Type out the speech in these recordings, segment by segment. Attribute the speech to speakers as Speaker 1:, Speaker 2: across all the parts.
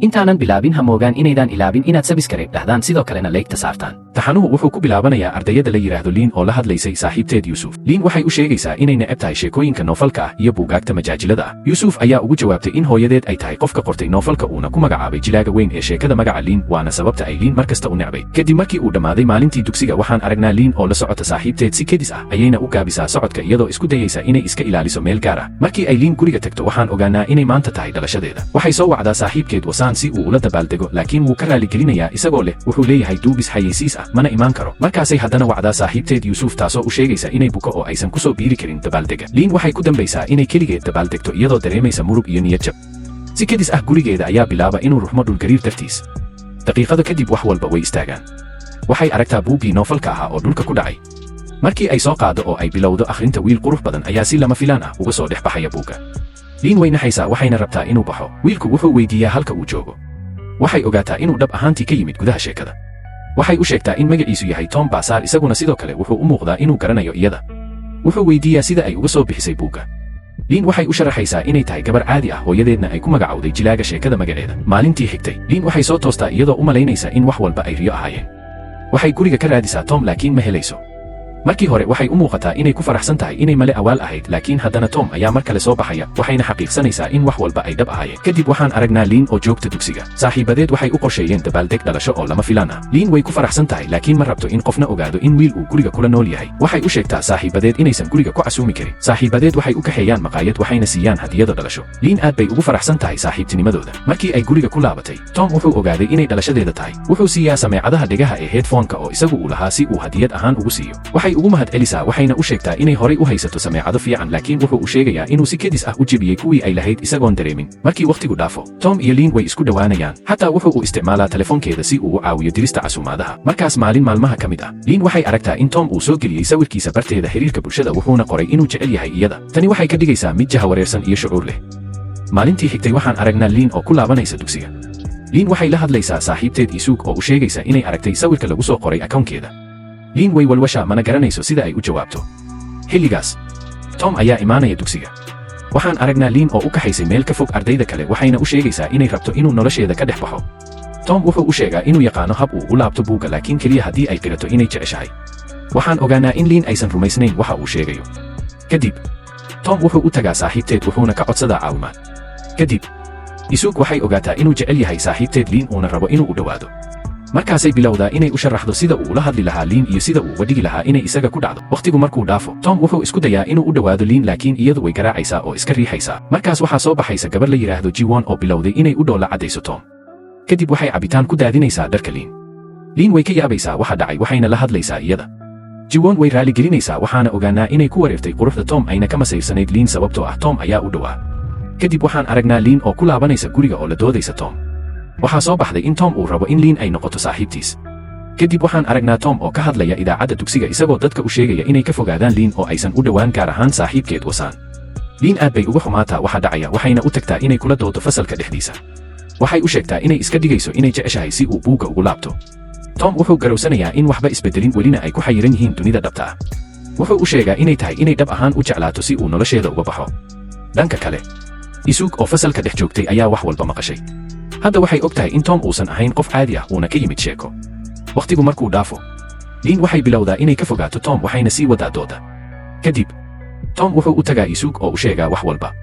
Speaker 1: intaanan bilaabin ha moogaan inaydan ilaabin inaad sabskaraib dhahdaan sidoo kalena leegta saartaan.
Speaker 2: taxanuhu wuxuu ku bilaabanayaa ardayada la yidhaahdo liin oo la hadlaysay saaxiibteed yuusuf. liin waxay u sheegaysaa inay neceb tahay sheekooyinka noofalka ah iyo buugaagta majaajilada ah. yuusuf ayaa ugu jawaabtay in hooyadeed ay tahay qofka qortay noofalka uuna ku magacaabay jilaaga weyn ee sheekada magaca liin waana sababta ay liin mar kasta u necbay. kadib markii uu dhammaaday maalintii dugsiga waxaan aragnaa liin oo la socota saaxiibteed si kedis ah ayayna u gaabisaa socodka iyadoo isku dayaysa inay iska ilaaliso meel gaar ah. markii ay liin guriga tagto waxaan ogaanaa inay maanta tahay dhalashadeeda. waxay soo wacdaa saaxiibkeed wasaan si uu ula dabaaldego laakiin wuu ka raaligelinayaa isagoo leh wuxuu leeyahay duubis xayeysiis ah mana imaan karo. markaasay haddana wacdaa saaxiibteed yuusuf taasoo u sheegaysa inay buko oo aysan ku soo biiri karin dabaaldega. liin waxay ku dambaysaa inay keligeed dabaaldegto iyadoo dareemaysa murug iyo niyad jab. si kedis ah gurigeeda ayaa bilaaba inuu ruxmo dhulgariir dartiis. daqiiqado kadib wax walba way istaagaan. waxay aragtaa buuggii noofalka ahaa oo dhulka ku dhacay. markii ay soo qaado oo ay bilowdo akhrinta wiil qurux badan ayaa si lama filaan ah uga soo dhex baxaya buugga. liin way naxaysaa waxayna rabtaa inuu baxo. wiilku wuxuu weydiiyaa halka uu joogo. waxay ogaataa inuu dhab ahaantii ka yimid gudaha sheekada. waxay u sheegtaa in magaciisu yahay Tom Basaar isaguna sidoo kale wuxuu u muuqdaa inuu garanayo iyada. wuxuu weydiiyaa sida ay uga soo bixisay buugga. liin waxay u sharaxaysaa inay tahay gabar caadi ah hooyadeedna ay ku magacowday jilaaga sheekada magaceeda. maalintii xigtay liin waxay soo toostaa iyadoo u malaynaysa in wax walba ay riyo ahaayeen. waxay guriga ka raadisaa Tom laakiin ma helayso. markii hore waxay u muuqataa inay ku faraxsan tahay inay male awaal ahayd laakiin haddana Tom ayaa mar kale soo baxaya waxayna xaqiiqsanaysaa in wax walba ay dhab ahaayeen. kadib waxaan aragnaa liin oo joogta dugsiga. saaxiibadeed waxay u qorsheeyeen dabaaldeg dhalasho oo lama filaan ah. liin way ku faraxsan tahay laakiin ma rabto in qofna ogaado in wiil uu guriga kula nool yahay. waxay u sheegtaa saaxiibadeed inaysan guriga ku casuumi karin. saaxiibadeed waxay u kaxeeyaan maqaayad waxayna siiyaan hadiyado dhalasho. liin aad bay ugu faraxsan tahay saaxiibtinimadooda. markii ay guriga ku laabatay Tom wuxuu ogaaday inay dhalashadeeda tahay. wuxuu siiyaa sameecadaha dhegaha ee headphone-ka oo isagu uu lahaa si uu hadiyad ahaan ugu siiyo. waxay ugu mahadcelisaa waxayna u sheegtaa inay horay u haysato sameecado fiican laakiin wuxuu u sheegayaa inuu si kedis ah u jebiyey kuwii ay lahayd isagoon dareemin. markii wakhtigu dhaafo Tom iyo liin way isku dhowaanayaan. xataa wuxuu u isticmaalaa telefoonkeeda si uu u caawiyo dirista casuumaadaha. markaas maalin maalmaha ka mid ah liin waxay aragtaa in Tom uu soo geliyey sawirkiisa barteeda xiriirka bulshada wuxuuna qoray inuu jecel yahay iyada. tani waxay ka dhigaysaa mid jahawareersan iyo shucuur leh. maalintii xigtay waxaan aragnaa liin oo ku laabanaysa dugsiga. liin waxay la hadlaysaa saaxiibteed isuug oo u sheegaysa inay aragtay sawirka lagu soo qoray akoonkeeda. liin way walwasha mana garanayso sida ay u jawaabto. xilligaas Tom ayaa imaanaya dugsiga. waxaan aragnaa liin oo u kaxaysay meel ka fog ardayda kale waxayna u sheegaysaa inay rabto inuu nolosheeda ka dhex baxo. Tom wuxuu u sheegaa inuu yaqaano hab uu u laabto buugga laakiin keliya haddii ay qirato inay jeceshahay. waxaan ogaanaa in liin aysan rumaysnayn waxa uu sheegayo. kadib Tom wuxuu u tagaa saaxiibteed wuxuuna ka codsadaa caawimaad. kadib isuug waxay ogaataa inuu jecel yahay saaxiibteed liin uuna rabo inuu u dhowaado. markaasay bilowdaa inay u sharaxdo sida uu ula hadli lahaa liin iyo sida uu uga dhigi lahaa inay isaga ku dhacdo. wakhtigu markuu dhaafo Tom wuxuu isku dayaa inuu u dhowaado liin laakiin iyadu way garaacaysaa oo iska riixaysaa. markaas waxaa soo baxaysa gabar la yidhaahdo Jiwon oo bilowday inay u dhoolla caddayso Tom. kadib waxay cabitaan ku daadinaysaa dharka liin. liin way ka yaabaysaa waxa dhacay waxayna la hadlaysaa iyada. Jiwon way raaligelinaysaa waxaana ogaanaa inay ku wareertay quruxda Tom ayna ka masayrsanayd liin sababtoo ah Tom ayaa u dhowaa. kadib waxaan aragnaa liin oo ku laabanaysa guriga oo la doodaysa Tom. waxaa soo baxday in Tom uu rabo in liin ay noqoto saaxiibtiis. kadib waxaan aragnaa Tom oo ka hadlaya idaacadda dugsiga isagoo dadka u sheegaya inay ka fogaadaan liin oo aysan u dhowaan gaar ahaan saaxiibkeed wasaan. liin aad bay uga xumaataa waxa dhacaya waxayna u tagtaa inay kula doodo fasalka dhexdiisa. waxay u sheegtaa inay iska dhigayso inay jeceshahay si uu buugga ugu laabto. Tom wuxuu garowsanayaa in waxba isbedelin welina ay ku xayiran yihiin dunida dhabta ah. wuxuu u sheegaa inay tahay inay dhab ahaan u jeclaato si uu nolosheeda uga baxo. dhanka kale isuug oo fasalka dhex joogtay ayaa wax walba maqashay. hadda waxay og tahay in Tom uusan ahayn qof caadi ah uuna ka yimid sheeko. wakhtigu markuu dhaafo liin waxay bilowdaa inay ka fogaato Tom waxayna sii wadaa dooda. kadib Tom wuxuu u tagaa isuug oo u sheegaa wax walba.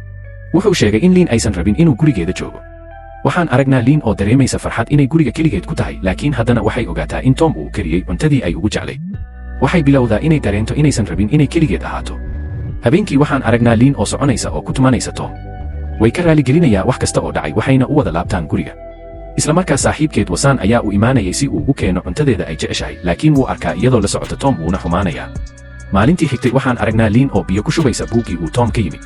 Speaker 2: wuxuu sheegay in liin aysan rabin inuu gurigeeda joogo. waxaan aragnaa liin oo dareemaysa farxad inay guriga keligeed ku tahay laakiin haddana waxay ogaataa in Tom uu kariyey cuntadii ay ugu jeclay. waxay bilowdaa inay dareento inaysan rabin inay keligeed ahaato. habeenkii waxaan aragnaa liin oo soconaysa oo ku tumanaysa Tom. way ka raaligelinayaa wax kasta oo dhacay waxayna u wada laabtaan guriga. isla markaas saaxiibkeed wasaan ayaa u imaanayay si uu u keeno cuntadeeda ay jeceshahay laakiin wuu arkaa iyadoo la socota Tom wuuna xumaanayaa. maalintii xigtay waxaan aragnaa liin oo biyo ku shubaysa buuggii uu Tom ka yimid.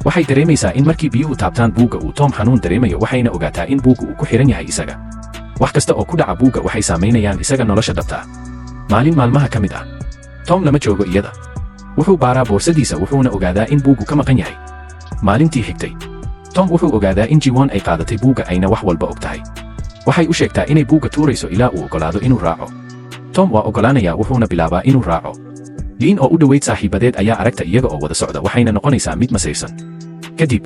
Speaker 2: waxay dareemaysaa in markii biyuhu taabtaan buugga uu Tom xanuun dareemayo waxayna ogaataa in buugga uu ku xiran yahay isaga. wax kasta oo ku dhaca buugga waxay saamaynayaan isaga nolosha dhabta ah. maalin maalmaha ka mid ah Tom lama joogo iyada. wuxuu baaraa boorsadiisa wuxuuna ogaadaa in buuggu ka maqan yahay. maalintii xigtay Tom wuxuu ogaadaa in Jiwon ay qaadatay buugga ayna wax walba og tahay. waxay u sheegtaa inay buugga tuurayso ilaa uu ogolaado inuu raaco. Tom waa ogolaanayaa wuxuuna bilaabaa inuu raaco. liin oo u dhoweyd saaxiibadeed ayaa aragta iyaga oo wada socda waxayna noqonaysaa mid masayrsan. kadib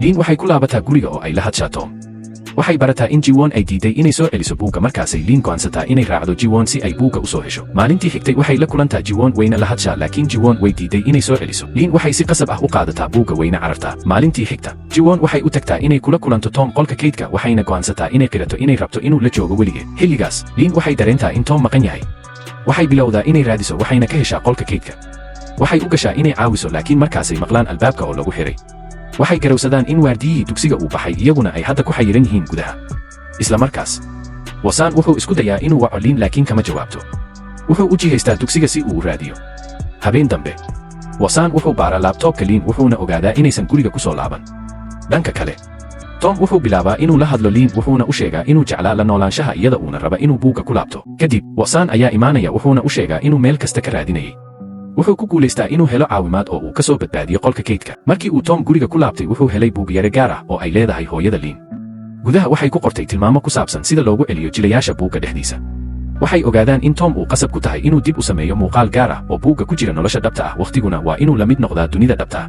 Speaker 2: liin waxay ku laabataa guriga oo ay la hadshaa Tom. waxay barataa in Jiwon ay diiday inay soo celiso buugga markaasay Lin go'aansataa inay raacdo Jiwon si ay buugga u soo hesho. Maalintii xigtay waxay la kulantaa Jiwon wayna la hadashaa laakiin Jiwon way diiday inay soo celiso. Lin waxay si qasab ah u qaadataa buugga wayna carartaa. Maalintii xigta, Jiwon waxay u tagtaa inay kula kulanto Tom qolka kaydka waxayna go'aansataa inay qirato inay rabto inuu la joogo weligeed. Xilligaas, Lin waxay dareentaa in Tom maqan yahay. Waxay bilowdaa inay raadiso waxayna ka heshaa qolka kaydka. Waxay u gashaa inay caawiso laakiin markaasay maqlaan albaabka oo lagu xiray. Waxay garowsadaan in waardiyihii dugsiga uu baxay iyaguna ay hadda ku xayiran yihiin gudaha. Isla markaas, Wasan wuxuu isku dayaa inuu waco Lin laakiin kama jawaabto. Wuxuu u jihaystaa dugsiga si uu u raadiyo. Habeen dambe, Wasan wuxuu baaraa laabtoobka Lin wuxuuna ogaadaa inaysan guriga ku soo laaban. Dhanka kale, Tom wuxuu bilaabaa inuu la hadlo Lin wuxuuna u sheegaa inuu jeclaa la noolaanshaha iyada uuna raba inuu buugga ku laabto. Kadib, Wasan ayaa imaanaya wuxuuna u sheegaa inuu meel kasta ka raadinayay. Wuxuu ku guulaystaa inuu helo caawimaad oo uu ka soo badbaadiyo qolka kaydka. Markii uu Tom guriga ku laabtay wuxuu helay buug yare gaar ah oo ay leedahay hooyada Lin. Gudaha waxay ku qortay tilmaamo ku saabsan sida loogu celiyo jilayaasha buugga dhexdiisa. Waxay ogaadaan in Tom uu qasab ku tahay inuu dib u sameeyo muuqaal gaar ah oo buugga ku jira nolosha dhabta ah waqtiguna waa inuu la mid noqdaa dunida dhabta ah.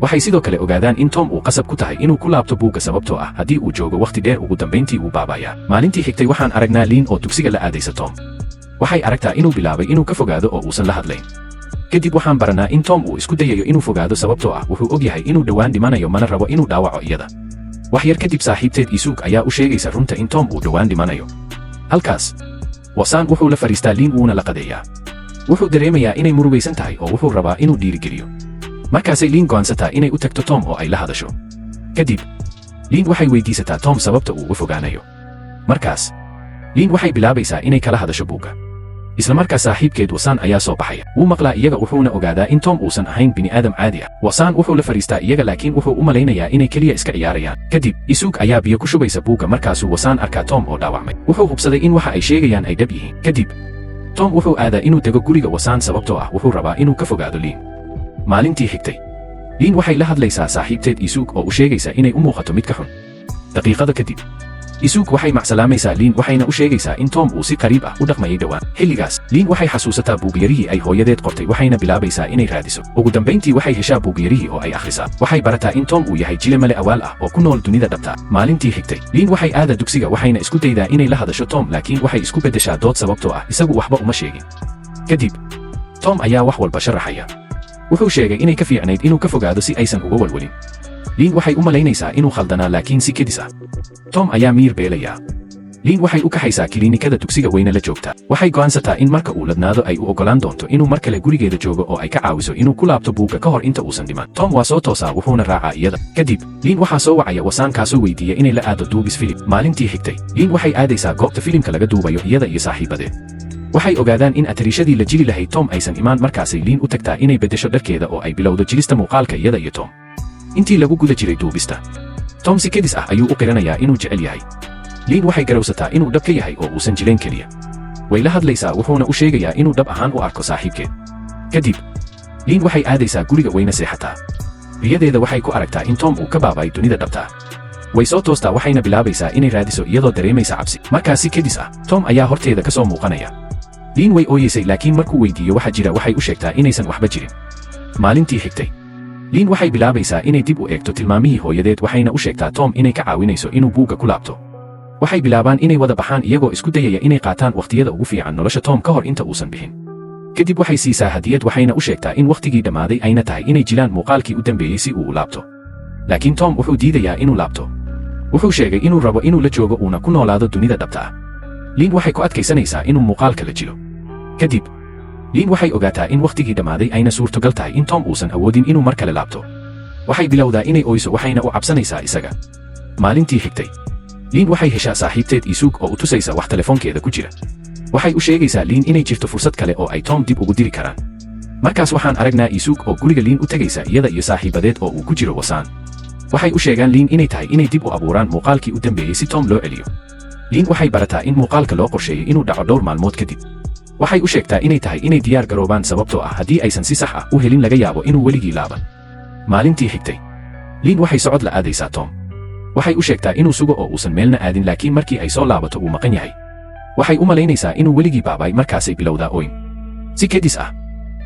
Speaker 2: Waxay sidoo kale ogaadaan in Tom uu qasab ku tahay inuu ku laabto buugga sababtoo ah haddii uu joogo waqti dheer ugu dambayntii uu baabayaa. Maalintii xigtay waxaan aragnaa Lin oo dugsiga la aadaysa Tom. Waxay aragtaa inuu bilaabay inuu ka fogaado oo uusan la hadlayn. Kadib waxaan baranaa in Tom uu isku dayayo inuu fogaado sababtoo ah wuxuu og yahay inuu dhowaan dhimanayo mana rabo inuu dhaawaco iyada. Wax yar kadib saaxiibteed Isuuk ayaa u sheegaysa runta in Tom uu dhowaan dhimanayo. Halkaas, Wasan wuxuu la fariistaa Lin wuuna la qadeeyaa. Wuxuu dareemayaa inay murugaysan tahay oo wuxuu rabaa inuu dhiirigeliyo. Markaasay Lin go'aansataa inay u tagto Tom oo ay la hadasho. Kadib, Lin waxay weydiisataa Tom sababta uu u fogaanayo. Markaas, Lin waxay bilaabaysaa inay kala hadasho buugga. Isla markaas saaxiibkeed Wasan ayaa soo baxaya. Wuu maqlaa iyaga wuxuuna ogaadaa in Tom uusan ahayn bini'aadam caadi ah. Wasan wuxuu la fariistaa iyaga laakiin wuxuu u malaynayaa inay keliya iska ciyaarayaan. Kadib, Isuuk ayaa biyo ku shubaysa buugga markaasuu Wasan arkaa Tom oo dhaawacmay. Wuxuu hubsaday in waxa ay sheegayaan ay dhab yihiin. Kadib, Tom wuxuu aadaa inuu dego guriga Wasan sababtoo ah wuxuu rabaa inuu ka fogaado Lin. Maalintii xigtay, Lin waxay la hadlaysaa saaxiibteed Isuuk oo u sheegaysa inay u muuqato mid ka xun. Daqiiqada kadib, Isuuk waxay macsalaamaysaa Lin waxayna u sheegaysaa in Tom uu si qariib ah u dhaqmayay dhowaan. Xilligaas, Lin waxay xasuusataa buugyarihii ay hooyadeed qortay waxayna bilaabaysaa inay raadiso. Ugu dambayntii waxay heshaa buugyarihii oo ay akhrisaa. Waxay barataa in Tom uu yahay jile male awaal ah oo ku nool dunida dhabta. Maalintii xigtay, Lin waxay aada dugsiga waxayna isku daydaa inay la hadasho Tom laakiin waxay isku beddeshaa dood sababtoo ah isagu waxba uma sheegin. Kadib, Tom ayaa wax walba sharaxaya. Wuxuu sheegay inay ka fiicnayd inuu ka fogaado si aysan uga walwalin. Lin waxay u malaynaysaa inuu khaldanaa laakiin si kedis ah. Tom ayaa miir beelaya. Lin waxay u kaxaysaa kiliinikada dugsiga weyna la joogtaa. Waxay go'aansataa in marka uu ladnaado ay u ogolaan doonto inuu mar kale gurigeeda joogo oo ay ka caawiso inuu ku laabto buugga ka hor inta uusan dhiman. Tom waa soo toosaa wuxuuna raacaa iyada. Kadib, Lin waxaa soo wacaya Wasan kaasoo weydiiya inay la aado duubis filim. Maalintii xigtay, Lin waxay aadaysaa goobta filimka laga duubayo iyada iyo saaxiibadeed. Waxay ogaadaan in atarishadii la jili lahayd Tom aysan imaan markaasay Lin u tagtaa inay beddesho dharkeeda oo ay bilowdo jilista muuqaalka iyada iyo Tom. Intii lagu guda jiray duubista, Tom si kedis ah ayuu u qiranayaa inuu jecel yahay. Lin waxay garowsataa inuu dhab ka yahay oo uusan jilayn keliya. Way la hadlaysaa wuxuuna u sheegayaa inuu dhab ahaan u arko saaxiibkeed. Kadib, Lin waxay aadaysaa guriga wayna seexataa. Riyadeeda waxay ku aragtaa in Tom uu ka baabay dunida dhabta ah. Way soo toostaa waxayna bilaabaysaa inay raadiso iyadoo dareemaysa cabsi. Markaas si kedis ah, Tom ayaa horteeda ka soo muuqanaya. Lin way ooyeysay laakiin markuu weydiiyo waxa jira waxay u sheegtaa inaysan waxba jirin. Maalintii xigtay, Lin waxay bilaabaysaa inay dib u eegto tilmaamihii hooyadeed waxayna u sheegtaa Tom inay ka caawinayso inuu buugga ku laabto. Waxay bilaabaan inay wada baxaan iyagoo isku dayaya inay qaataan waqtiyada ugu fiican nolosha Tom ka hor inta uusan bixin. Kadib waxay siisaa hadiyad waxayna u sheegtaa in waqtigii dhammaaday ayna tahay inay jilaan muuqaalkii u dambeeyey si uu u laabto. Laakiin Tom wuxuu diidayaa inuu laabto. Wuxuu sheegay inuu rabo inuu la joogo uuna ku noolaado dunida dhabta ah. Lin waxay ku adkaysanaysaa inuu muuqaalka la jilo. Kadib, Lin waxay ogaataa in waqtigii dhammaaday ayna suurtogal tahay in Tom uusan awoodin inuu mar kale laabto. Waxay bilowdaa inay oyso waxayna u cabsanaysaa isaga. Maalintii xigtay, Lin waxay heshaa saaxiibteed Isuuk oo u tusaysa wax telefoonkeeda ku jira. Waxay u sheegaysaa Lin inay jirto fursad kale oo ay Tom dib ugu diri karaan. Markaas waxaan aragnaa Isuuk oo guriga Lin u tegaysa iyada iyo saaxiibadeed oo uu ku jiro Wasan. Waxay u sheegaan Lin inay tahay inay dib u abuuraan muuqaalkii u dambeeyey si Tom loo celiyo. Lin waxay barataa in muuqaalka loo qorsheeyay inuu dhaco dhowr maalmood kadib. Waxay u sheegtaa inay tahay inay diyaar garoobaan sababtoo ah haddii aysan si sax ah u helin laga yaabo inuu weligii laaban. Maalintii xigtay, Lin waxay socod la aadaysaa Tom. Waxay u sheegtaa inuu sugo oo uusan meelna aadin laakiin markii ay soo laabato uu maqan yahay. Waxay u malaynaysaa inuu weligii baabay markaasay bilowdaa ooyin. Si kedis ah,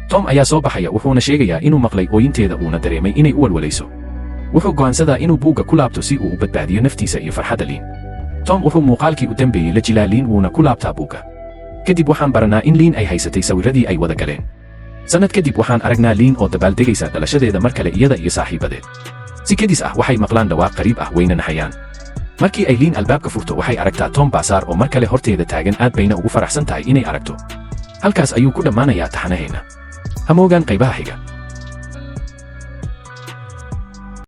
Speaker 2: Tom ayaa soo baxaya wuxuuna sheegayaa inuu maqlay ooyinteeda uuna dareemay inay u walwalayso. Wuxuu go'aansadaa inuu buugga ku laabto si uu u badbaadiyo naftiisa iyo farxadda Lin. Tom wuxuu muuqaalkii u dambeeyey la jilaa Liin wuuna ku laabtaa buugga. Kadib waxaan baranaa in Liin ay haysatay sawirradii ay wada galeen. Sanad kadib waxaan aragnaa Liin oo dabaaldegaysa dhalashadeeda mar kale iyada iyo saaxiibadeed. Si kedis ah waxay maqlaan dhawaaq qariib ah wayna naxayaan. Markii ay Liin albaabka furto waxay aragtaa Tom Baasaar oo mar kale horteeda taagan aad bayna ugu faraxsan tahay inay aragto. Halkaas ayuu ku dhammaanayaa taxanaheena. Ha moogaan qaybaha xiga.